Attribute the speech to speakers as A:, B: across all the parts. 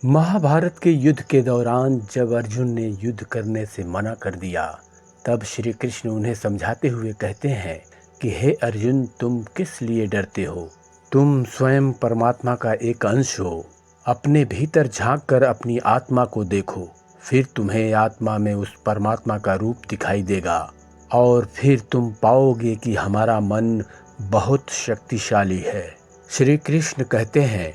A: महाभारत के युद्ध के दौरान जब अर्जुन ने युद्ध करने से मना कर दिया, तब श्री कृष्ण उन्हें समझाते हुए कहते हैं कि हे अर्जुन, तुम किस लिए डरते हो? तुम स्वयं परमात्मा का एक अंश हो। अपने भीतर झांक कर अपनी आत्मा को देखो, फिर तुम्हें आत्मा में उस परमात्मा का रूप दिखाई देगा और फिर तुम पाओगे कि हमारा मन बहुत शक्तिशाली है। श्री कृष्ण कहते हैं,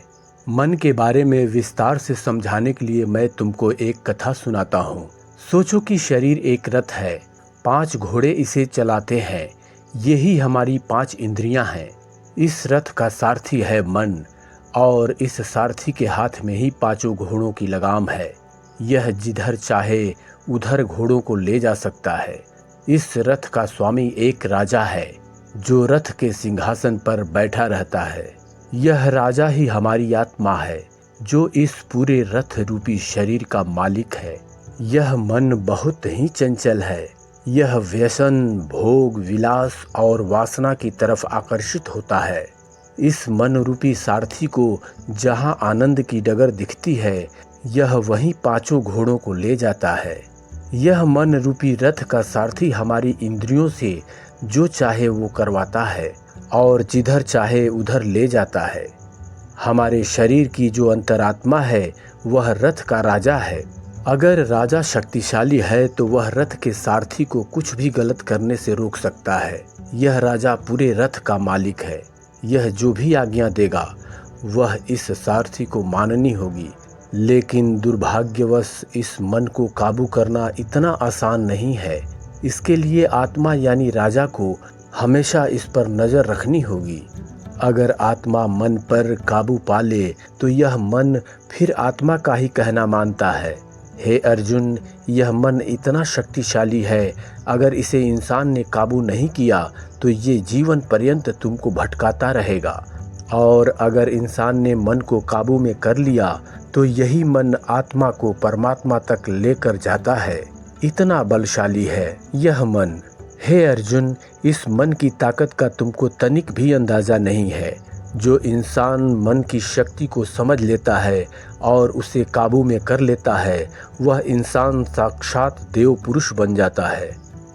A: मन के बारे में विस्तार से समझाने के लिए मैं तुमको एक कथा सुनाता हूँ। सोचो कि शरीर एक रथ है, 5 घोड़े इसे चलाते हैं। यही हमारी 5 इंद्रियां हैं। इस रथ का सारथी है मन, और इस सारथी के हाथ में ही 5 घोड़ों की लगाम है। यह जिधर चाहे उधर घोड़ों को ले जा सकता है। इस रथ का स्वामी एक राजा है, जो रथ के सिंहासन पर बैठा रहता है। यह राजा ही हमारी आत्मा है, जो इस पूरे रथ रूपी शरीर का मालिक है। यह मन बहुत ही चंचल है। यह व्यसन, भोग, विलास और वासना की तरफ आकर्षित होता है। इस मन रूपी सारथी को जहाँ आनंद की डगर दिखती है, यह वहीं 5 घोड़ों को ले जाता है। यह मन रूपी रथ का सारथी हमारी इंद्रियों से जो चाहे वो करवाता है और जिधर चाहे उधर ले जाता है। हमारे शरीर की जो अंतरात्मा है, वह रथ का राजा है। अगर राजा शक्तिशाली है तो वह रथ के सारथी को कुछ भी गलत करने से रोक सकता है। यह राजा पूरे रथ का मालिक है। यह जो भी आज्ञा देगा, वह इस सारथी को माननी होगी। लेकिन दुर्भाग्यवश इस मन को काबू करना इतना आसान नहीं है। इसके लिए आत्मा यानी राजा को हमेशा इस पर नज़र रखनी होगी। अगर आत्मा मन पर काबू पा ले तो यह मन फिर आत्मा का ही कहना मानता है। हे अर्जुन, यह मन इतना शक्तिशाली है, अगर इसे इंसान ने काबू नहीं किया तो ये जीवन पर्यंत तुमको भटकाता रहेगा। और अगर इंसान ने मन को काबू में कर लिया तो यही मन आत्मा को परमात्मा तक लेकर जाता है। इतना बलशाली है यह मन। हे अर्जुन, इस मन की ताकत का तुमको तनिक भी अंदाज़ा नहीं है। जो इंसान मन की शक्ति को समझ लेता है और उसे काबू में कर लेता है, वह इंसान साक्षात देव पुरुष बन जाता है।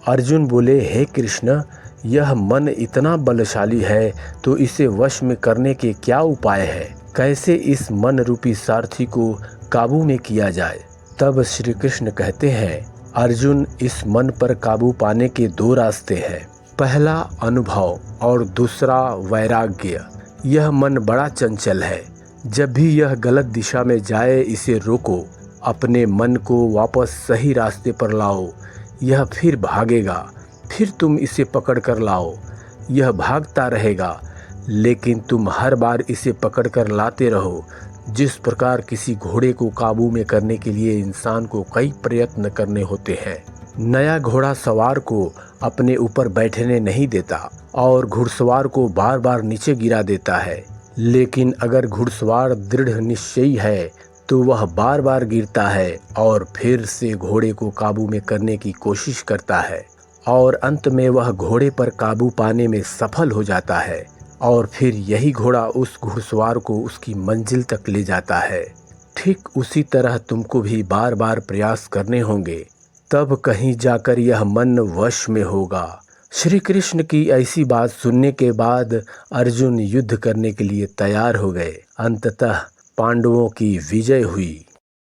A: अर्जुन बोले, हे कृष्ण, यह मन इतना बलशाली है तो इसे वश में करने के क्या उपाय है? कैसे इस मन रूपी सारथी को काबू में किया जाए? तब श्री कृष्ण कहते हैं, अर्जुन, इस मन पर काबू पाने के 2 रास्ते हैं। पहला अनुभव और दूसरा वैराग्य। यह मन बड़ा चंचल है। जब भी यह गलत दिशा में जाए, इसे रोको। अपने मन को वापस सही रास्ते पर लाओ। यह फिर भागेगा, फिर तुम इसे पकड़ कर लाओ। यह भागता रहेगा, लेकिन तुम हर बार इसे पकड़ कर लाते रहो। जिस प्रकार किसी घोड़े को काबू में करने के लिए इंसान को कई प्रयत्न करने होते हैं। नया घोड़ा सवार को अपने ऊपर बैठने नहीं देता और घुड़सवार को बार बार नीचे गिरा देता है। लेकिन अगर घुड़सवार दृढ़ निश्चयी है तो वह बार बार गिरता है और फिर से घोड़े को काबू में करने की कोशिश करता है और अंत में वह घोड़े पर काबू पाने में सफल हो जाता है। और फिर यही घोड़ा उस घुड़सवार को उसकी मंजिल तक ले जाता है। ठीक उसी तरह तुमको भी बार बार प्रयास करने होंगे, तब कहीं जाकर यह मन वश में होगा। श्री कृष्ण की ऐसी बात सुनने के बाद अर्जुन युद्ध करने के लिए तैयार हो गए। अंततः पांडवों की विजय हुई।